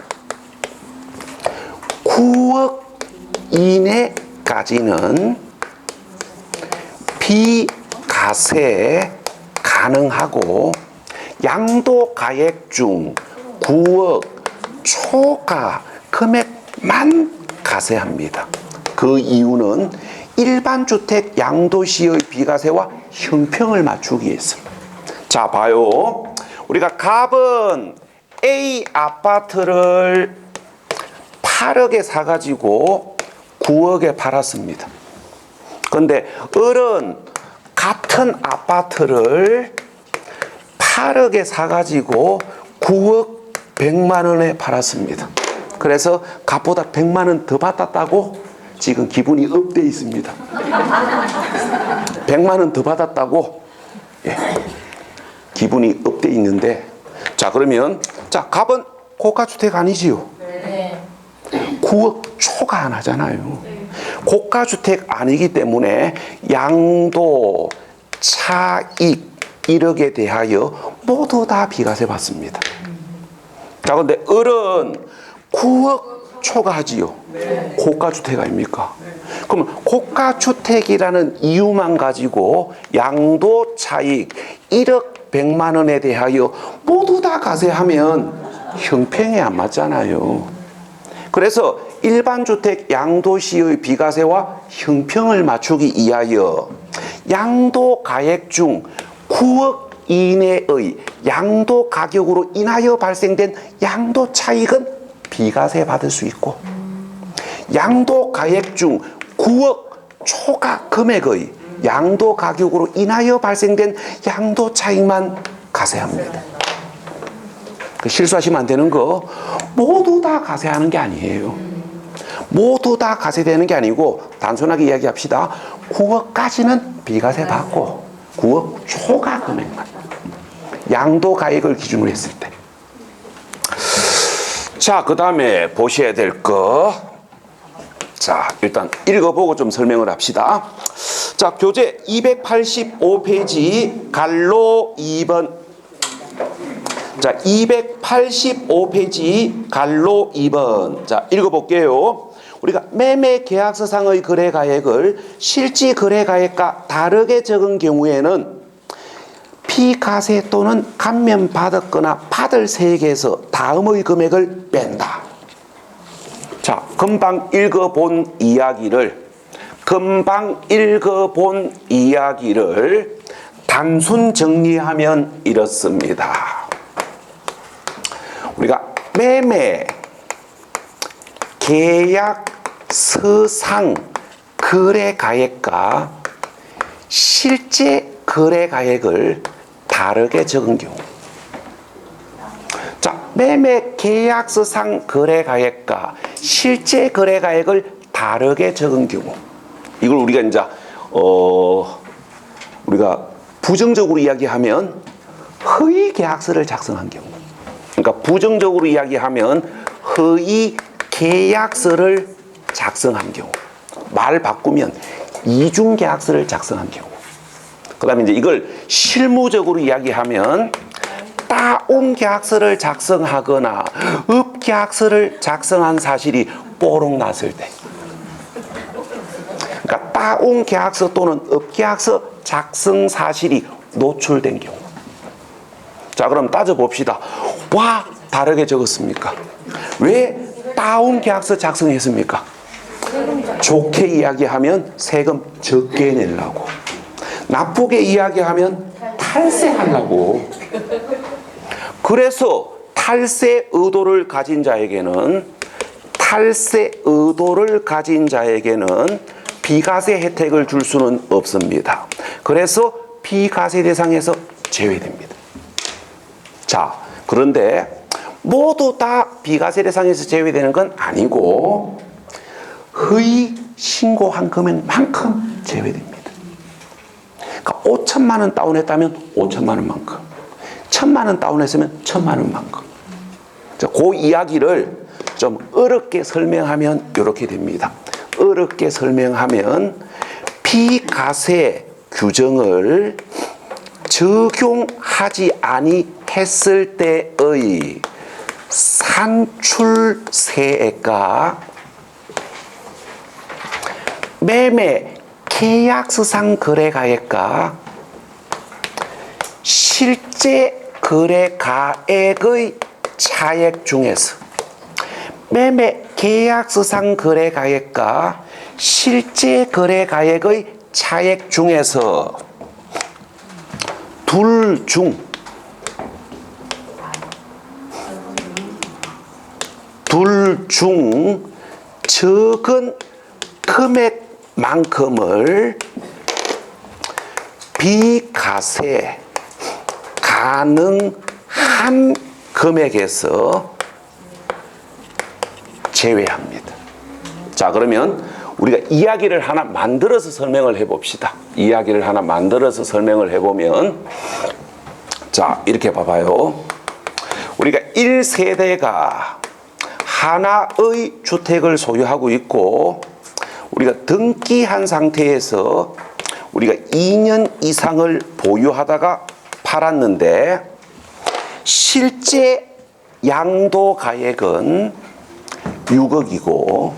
9억 이내까지는 비과세 가능하고 양도 가액 중 9억 초과 금액만 과세합니다. 그 이유는 일반 주택 양도시의 비과세와 형평을 맞추기 위해서. 자, 봐요. 우리가 갑은 A 아파트를 8억에 사가지고 9억에 팔았습니다. 그런데 을은 같은 아파트를 8억에 사가지고 9억 100만 원에 팔았습니다. 그래서 갑보다 100만 원 더 받았다고 지금 기분이 업돼 있습니다. 100만 원 더 받았다고 기분이 업돼 있는데, 자, 그러면 자, 갑은 고가주택 아니지요? 네. 9억 초과 안 하잖아요. 고가주택 아니기 때문에 양도, 차익, 1억에 대하여 모두 다 비과세 받습니다. 자, 근데 을은 9억 초과하지요. 고가주택 아닙니까? 그러면 고가주택이라는 이유만 가지고 양도, 차익, 1억 100만 원에 대하여 모두 다 과세하면 형평에 안 맞잖아요. 그래서 일반 주택 양도시의 비과세와 형평을 맞추기 위하여 양도 가액 중 9억 이내의 양도 가격으로 인하여 발생된 양도 차익은 비과세 받을 수 있고, 양도 가액 중 9억 초과 금액의 양도 가격으로 인하여 발생된 양도 차익만 과세합니다. 실수하시면 안 되는 거, 모두 다 과세하는 게 아니에요. 모두 다 과세되는 게 아니고 단순하게 이야기합시다. 9억까지는 비과세 받고 9억 초과 금액만, 양도 가액을 기준으로 했을 때. 자, 그 다음에 보셔야 될 거, 자, 일단 읽어보고 좀 설명을 합시다. 자, 교재 285페이지 갈로 2번. 자, 285페이지 갈로 2번. 자, 읽어볼게요. 우리가 매매 계약서상의 거래가액을 실지 거래가액과 다르게 적은 경우에는 피과세 또는 감면받았거나 받을 세액에서 다음의 금액을 뺀다. 자, 금방 읽어본 이야기를 단순 정리하면 이렇습니다. 우리가 매매 계약서상 거래가액과 실제 거래가액을 다르게 적은 경우, 자, 매매 계약서상 거래가액과 실제 거래가액을 다르게 적은 경우, 이걸 우리가 이제 우리가 부정적으로 이야기하면 허위 계약서를 작성한 경우, 그러니까 부정적으로 이야기하면 허위 계약서를 작성한 경우, 말 바꾸면 이중 계약서를 작성한 경우, 그 다음에 이제 이걸 실무적으로 이야기하면 따온 계약서를 작성하거나 업 계약서를 작성한 사실이 뽀록 났을 때, 그러니까 따온 계약서 또는 업 계약서 작성 사실이 노출된 경우. 자, 그럼 따져봅시다. 와, 다르게 적었습니까? 왜 다운 계약서 작성했습니까? 좋게 이야기하면 세금 적게 내려고, 나쁘게 이야기하면 탈세하려고. 그래서 탈세 의도를 가진 자에게는 비과세 혜택을 줄 수는 없습니다. 그래서 비과세 대상에서 제외됩니다. 자, 그런데 모두 다 비과세 대상에서 제외되는 건 아니고 허위 신고한 금액만큼 제외됩니다. 그러니까 5천만 원 다운했다면 5천만 원만큼, 1,000만 원 다운했으면 1,000만 원만큼. 자, 그 이야기를 좀 어렵게 설명하면 이렇게 됩니다. 어렵게 설명하면 비과세 규정을 적용하지 아니했을 때의 산출세액과 매매 계약서상 거래가액과 실제 거래가액의 차액 중에서 매매 계약서상 거래가액과 실제 거래가액의 차액 중에서 둘 중 적은 금액만큼을 비과세 가능한 금액에서 제외합니다. 자, 그러면 우리가 이야기를 하나 만들어서 설명을 해봅시다. 이야기를 하나 만들어서 설명을 해보면, 자, 이렇게 봐봐요. 우리가 1세대가 하나의 주택을 소유하고 있고, 우리가 등기한 상태에서 우리가 2년 이상을 보유하다가 팔았는데, 실제 양도가액은 6억이고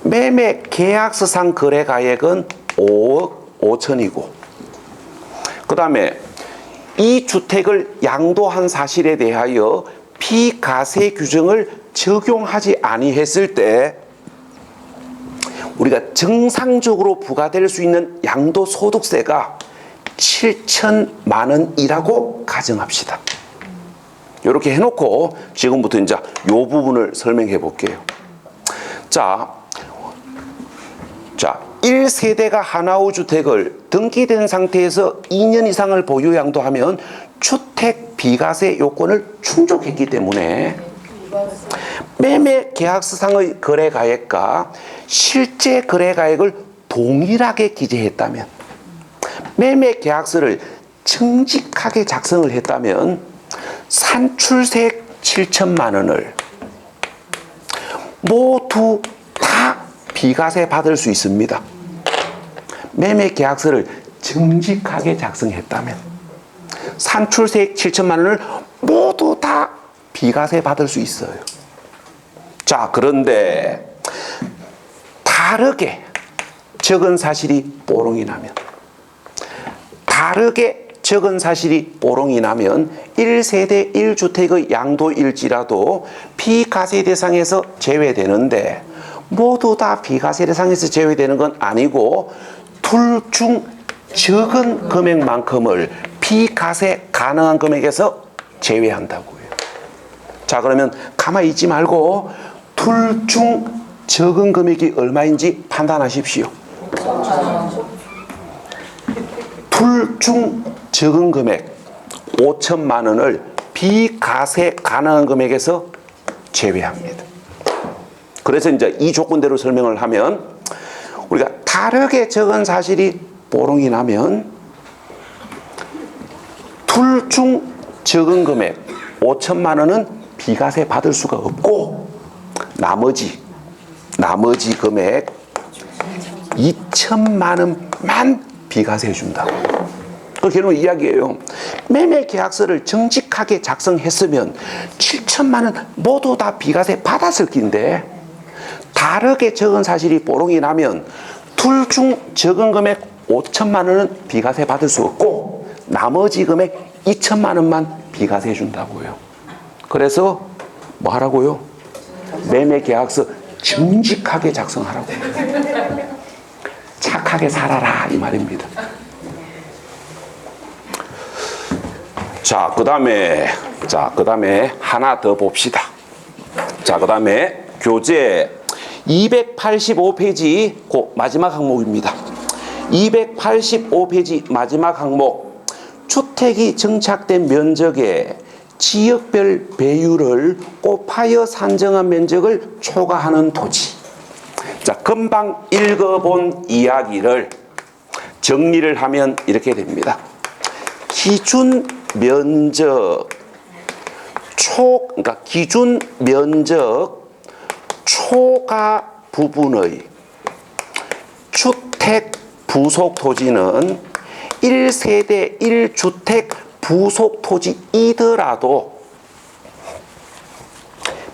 매매 계약서상 거래가액은 5억 5천이고, 그 다음에 이 주택을 양도한 사실에 대하여 비과세 규정을 적용하지 아니했을 때 우리가 정상적으로 부과될 수 있는 양도소득세가 7천만 원이라고 가정합시다. 이렇게 해놓고 지금부터 이제 이 부분을 설명해 볼게요. 자, 1세대가 하나의 주택을 등기된 상태에서 2년 이상을 보유 양도하면 주택 비과세 요건을 충족했기 때문에 매매 계약서상의 거래가액과 실제 거래가액을 동일하게 기재했다면, 매매 계약서를 정직하게 작성을 했다면 산출세액 7천만 원을 모두 다 비과세 받을 수 있습니다. 매매 계약서를 정직하게 작성했다면 산출세액 7천만 원을 모두 다 비과세 받을 수 있어요. 자, 그런데 다르게 적은 사실이 뽀롱이 나면, 1세대 1주택의 양도일지라도 비과세 대상에서 제외되는데, 모두 다 비과세 대상에서 제외되는 건 아니고 둘 중 적은 금액만큼을 비과세 가능한 금액에서 제외한다고요. 자, 그러면 가만히 있지 말고 둘 중 적은 금액이 얼마인지 판단하십시오. 둘 중 적은 금액 5천만 원을 비과세 가능한 금액에서 제외합니다. 그래서 이제 이 조건대로 설명을 하면, 우리가 다르게 적은 사실이 뽀롱이 나면 둘 중 적은 금액 5천만 원은 비과세 받을 수가 없고 나머지 금액 2천만 원만 비과세 해준다고. 그 결국 이야기예요. 매매 계약서를 정직하게 작성했으면 7천만 원 모두 다 비과세 받았을 낀데, 다르게 적은 사실이 뽀롱이 나면 둘 중 적은 금액 5천만 원은 비과세 받을 수 없고 나머지 금액 2천만 원만 비과세 해준다고요. 그래서 뭐 하라고요? 매매 계약서 정직하게 작성하라고. 착하게 살아라 이 말입니다. 자, 그다음에 하나 더 봅시다. 자, 그다음에 교재 285페이지 그 마지막 항목입니다. 285페이지 마지막 항목, 주택이 정착된 면적의 지역별 배율을 곱하여 산정한 면적을 초과하는 토지. 자, 금방 읽어본 이야기를 정리를 하면 이렇게 됩니다. 기준 면적 그러니까 기준 면적 초과 부분의 주택 부속 토지는 1세대 1주택 부속 토지이더라도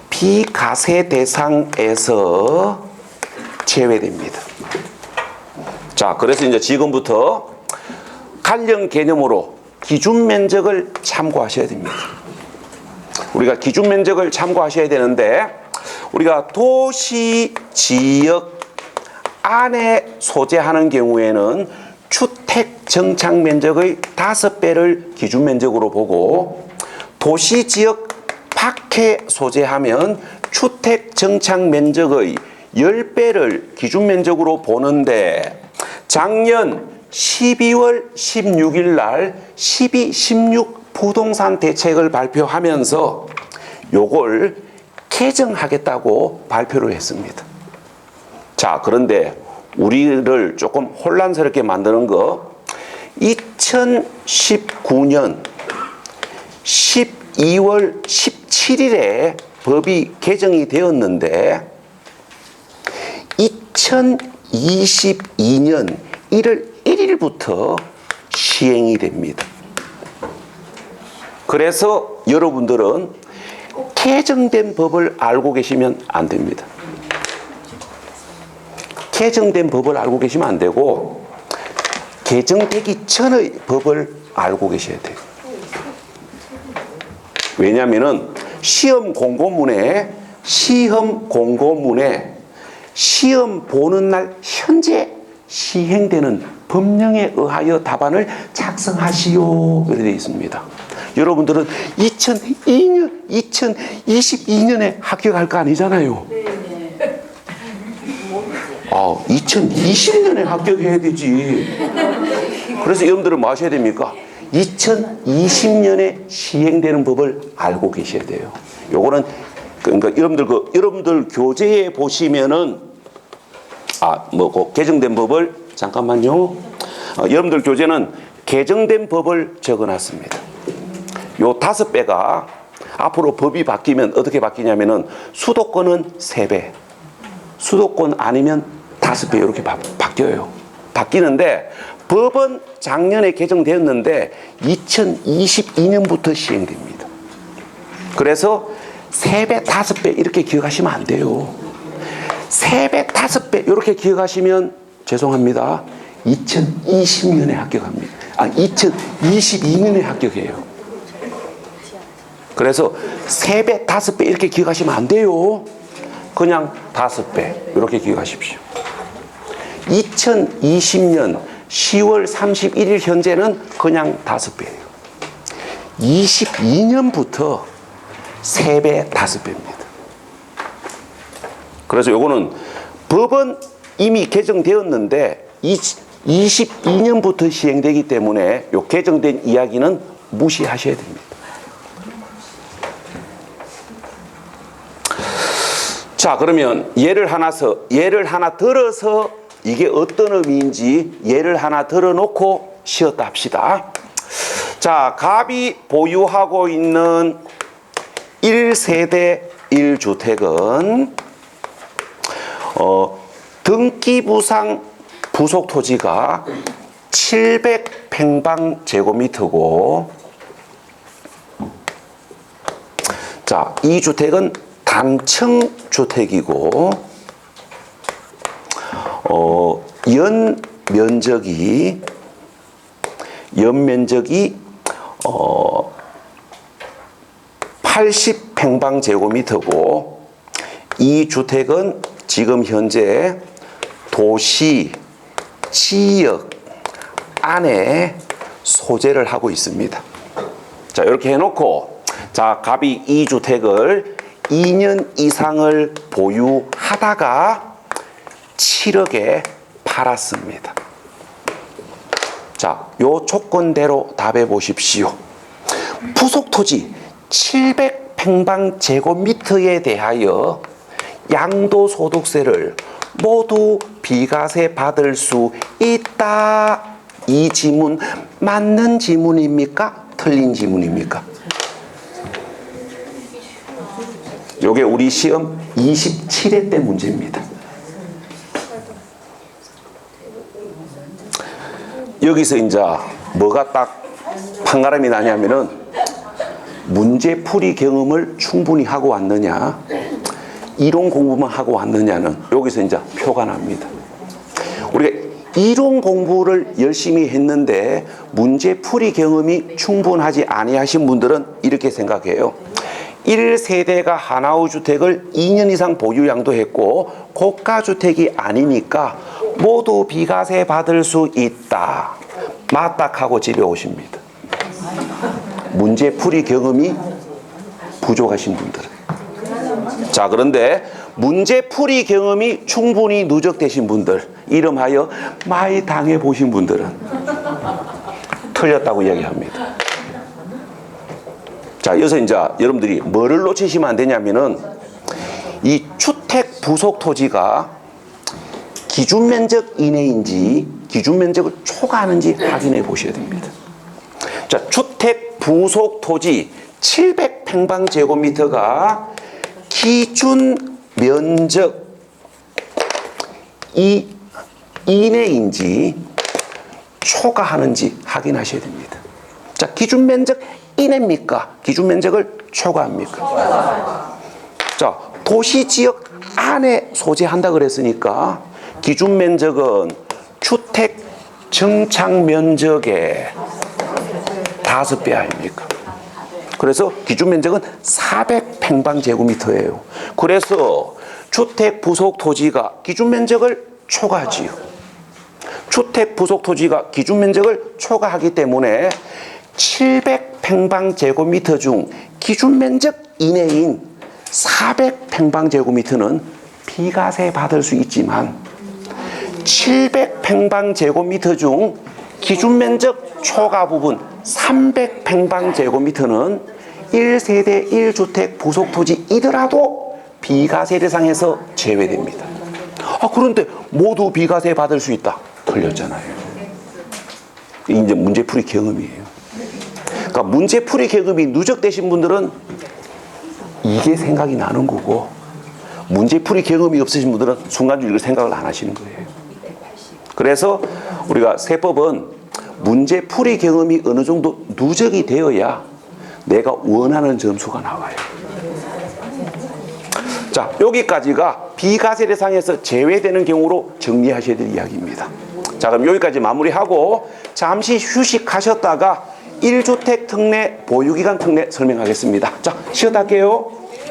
비과세 대상에서 제외됩니다. 자, 그래서 이제 지금부터 관련 개념으로 기준 면적을 참고하셔야 됩니다. 우리가 기준 면적을 참고하셔야 되는데, 우리가 도시 지역 안에 소재하는 경우에는 주택 정착 면적의 5배를 기준 면적으로 보고, 도시 지역 밖에 소재하면 주택 정착 면적의 10배를 기준 면적으로 보는데, 작년 12월 16일 날 12.16 부동산 대책을 발표하면서 요걸 개정하겠다고 발표를 했습니다. 자, 그런데 우리를 조금 혼란스럽게 만드는 거, 2019년 12월 17일에 법이 개정이 되었는데 2022년 1월 1일부터 시행이 됩니다. 그래서 여러분들은 개정된 법을 알고 계시면 안 됩니다. 개정된 법을 알고 계시면 안 되고, 개정되기 전의 법을 알고 계셔야 돼요. 왜냐하면은 시험 공고문에 시험 보는 날 현재 시행되는 법령에 의하여 답안을 작성하시오 이렇게 되어 있습니다. 여러분들은 2022년에 합격할 거 아니잖아요. 2020년에 합격해야 되지. 그래서 여러분들은 뭐 하셔야 됩니까? 2020년에 시행되는 법을 알고 계셔야 돼요. 요거는 그러니까 여러분들 교재에 보시면은 개정된 법을 잠깐만요. 여러분들 교재는 개정된 법을 적어놨습니다. 요 5배가 앞으로 법이 바뀌면 어떻게 바뀌냐면은 수도권은 3배, 수도권 아니면 5배 이렇게 바뀌어요. 바뀌는데 법은 작년에 개정되었는데 2022년부터 시행됩니다. 그래서 3배, 5배 이렇게 기억하시면 안 돼요. 3배, 5배 이렇게 기억하시면 죄송합니다. 2020년에 합격합니다. 2022년에 합격해요. 그래서 3배, 5배 이렇게 기억하시면 안 돼요. 그냥 5배 이렇게 기억하십시오. 2020년 10월 31일 현재는 그냥 5배예요. 22년부터 3배, 5배입니다. 그래서 요거는 법은 이미 개정되었는데 22년부터 시행되기 때문에 요 개정된 이야기는 무시하셔야 됩니다. 자, 그러면 예를 하나 들어서 이게 어떤 의미인지 예를 하나 들어놓고 쉬었다 합시다. 자, 갑이 보유하고 있는 1세대 1주택은 등기부상 부속 토지가 700평방제곱미터고, 자, 이 주택은 단층주택이고, 연 면적이 80평방제곱미터고, 이 주택은 지금 현재 도시, 지역 안에 소재를 하고 있습니다. 자, 이렇게 해놓고, 자, 갑이 이 주택을 2년 이상을 보유하다가 7억에 팔았습니다. 자, 요 조건대로 답해 보십시오. 부속 토지 700평방제곱미터에 대하여 양도소득세를 모두 비과세 받을 수 있다. 이 지문 맞는 지문입니까? 틀린 지문입니까? 요게 우리 시험 27회 때 문제입니다. 여기서 이제 뭐가 딱 판가름이 나냐면은 문제풀이 경험을 충분히 하고 왔느냐, 이론 공부만 하고 왔느냐는 여기서 이제 표가 납니다. 우리가 이론 공부를 열심히 했는데 문제풀이 경험이 충분하지 아니하신 분들은 이렇게 생각해요. 1세대가 하나의 주택을 2년 이상 보유 양도했고 고가주택이 아니니까 모두 비과세 받을 수 있다. 맞닥하고 집에 오십니다. 문제풀이 경험이 부족하신 분들은. 자, 그런데 문제풀이 경험이 충분히 누적되신 분들, 이름하여 많이 당해보신 분들은 틀렸다고 이야기합니다. 자, 여기서 이제 여러분들이 뭐를 놓치시면 안 되냐면은 이 주택 부속 토지가 기준 면적 이내인지 기준 면적을 초과하는지 확인해 보셔야 됩니다. 자, 주택 부속 토지 700평방제곱미터가 기준 면적 이내인지 초과하는지 확인하셔야 됩니다. 자, 기준 면적 이내입니까? 기준 면적을 초과합니까? 자, 도시 지역 안에 소재한다 그랬으니까 기준 면적은 주택 정착 면적의 5배 아닙니까? 그래서 기준 면적은 400평방제곱미터예요. 그래서 주택 부속 토지가 기준 면적을 초과하지요. 주택 부속 토지가 기준 면적을 초과하기 때문에 700평방제곱미터 중 기준 면적 이내인 400평방제곱미터는 비과세 받을 수 있지만 700평방제곱미터 중 기준 면적 초과 부분 300평방제곱미터는 1세대 1주택 부속 토지이더라도 비과세 대상에서 제외됩니다. 아, 그런데 모두 비과세 받을 수 있다. 틀렸잖아요. 이제 문제풀이 경험이에요. 그러니까 문제풀이 경험이 누적되신 분들은 이게 생각이 나는 거고, 문제풀이 경험이 없으신 분들은 순간적으로 생각을 안 하시는 거예요. 그래서 우리가 세법은 문제풀이 경험이 어느 정도 누적이 되어야 내가 원하는 점수가 나와요. 자, 여기까지가 비과세 대상에서 제외되는 경우로 정리하셔야 될 이야기입니다. 자, 그럼 여기까지 마무리하고 잠시 휴식하셨다가 1주택 특례 보유기간 특례 설명하겠습니다. 자, 쉬었다 할게요.